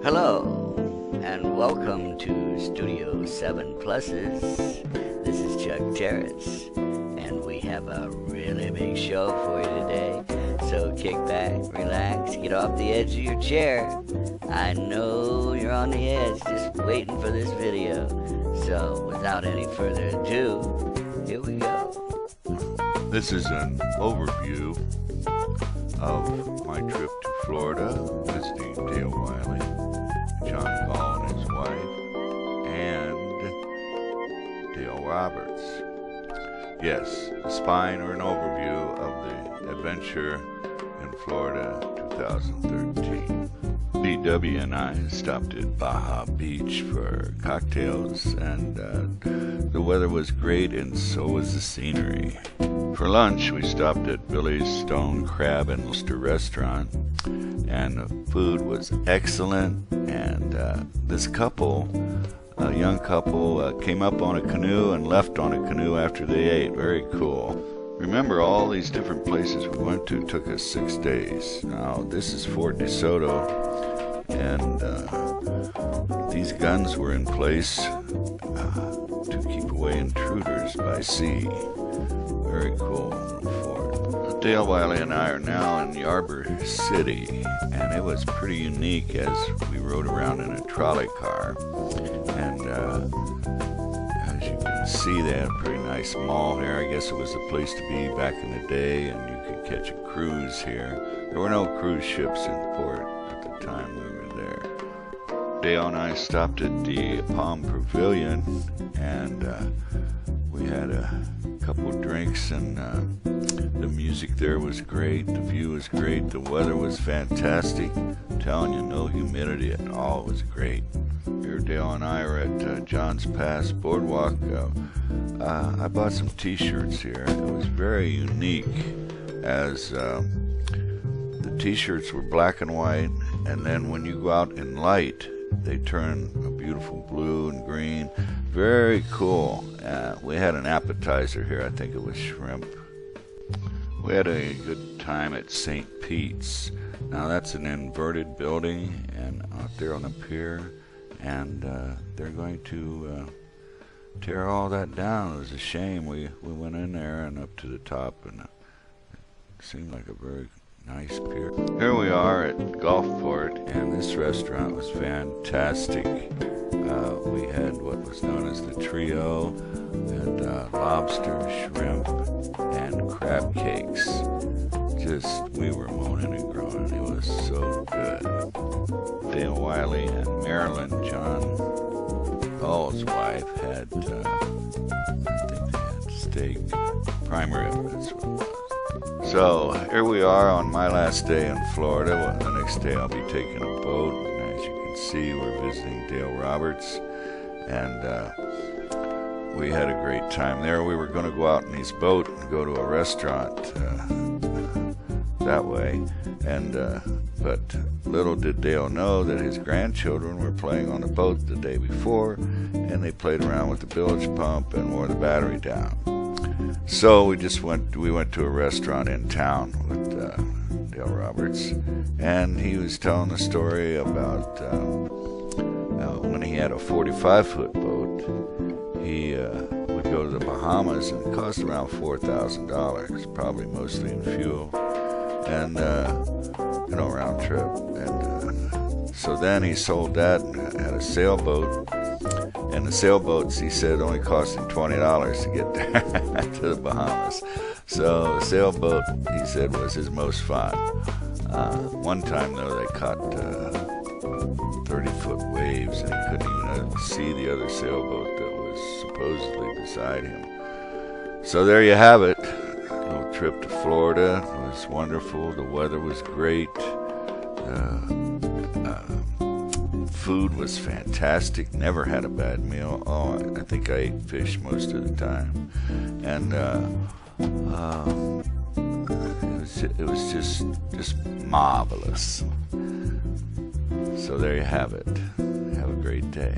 Hello, and welcome to Studio 7 Pluses. This is Chuck Terrace, and we have a really big show for you today. So kick back, relax, get off the edge of your chair. I know you're on the edge just waiting for this video. So without any further ado, here we go. This is an overview of my trip to Florida, visiting Dale Wiley, John Gall and his wife, and Dale Roberts. Yes, a spine or an overview of the adventure in Florida 2013. DW and I stopped at Baja Beach for cocktails, and the weather was great and so was the scenery. For lunch, we stopped at Billy's Stone Crab and Lobster restaurant, and the food was excellent. And this couple, a young couple, came up on a canoe and left on a canoe after they ate. Very cool. Remember, all these different places we went to took us 6 days. Now, this is Fort DeSoto, and these guns were in place to keep away intruders by sea. Very cool fort. Dale Wiley and I are now in Ybor City, and it was pretty unique as we rode around in a trolley car. And as you can see, they had a pretty nice mall here. I guess it was the place to be back in the day, and you could catch a cruise here. There were no cruise ships in port at the time we were there. Dale and I stopped at the Palm Pavilion, and we had a couple of drinks, and the music there was great, the view was great, the weather was fantastic. I'm telling you, no humidity at all. It was great. Here Dale and I are at John's Pass Boardwalk. I bought some t-shirts here. It was very unique, as the t-shirts were black and white, and then when you go out in light, they turn a beautiful blue and green. Very cool. We had an appetizer here. I think it was shrimp. We had a good time at St. Pete's. Now that's an inverted building, and out there on the pier, and they're going to tear all that down. It was a shame. We went in there and up to the top, and it seemed like a very nice pier. Here we are at Gulfport, and this restaurant was fantastic. We had what was known as the trio. We had lobster, shrimp, and crab cakes. Just, we were moaning and groaning. It was so good. Dale Wiley and Marilyn, John Gall's wife, had, I think they had steak, prime rib, that's what it was. So, here we are on my last day in Florida. Well, the next day I'll be taking a boat, and as you can see, we're visiting Dale Roberts, and we had a great time there. We were going to go out in his boat and go to a restaurant that way, and but little did Dale know that his grandchildren were playing on the boat the day before, and they played around with the bilge pump and wore the battery down. So we went to a restaurant in town with Dale Roberts, and he was telling the story about when he had a 45-foot boat, he would go to the Bahamas, and it cost around $4,000, probably mostly in fuel, and round trip. And so then he sold that and had a sailboat. And the sailboats, he said, only cost him $20 to get there to the Bahamas. So the sailboat, he said, was his most fun. One time, though, they caught 30-foot waves, and he couldn't even see the other sailboat that was supposedly beside him. So there you have it. A little trip to Florida. It was wonderful. The weather was great. Food was fantastic. Never had a bad meal. Oh, I think I ate fish most of the time, and it was just marvelous. So there you have it. Have a great day.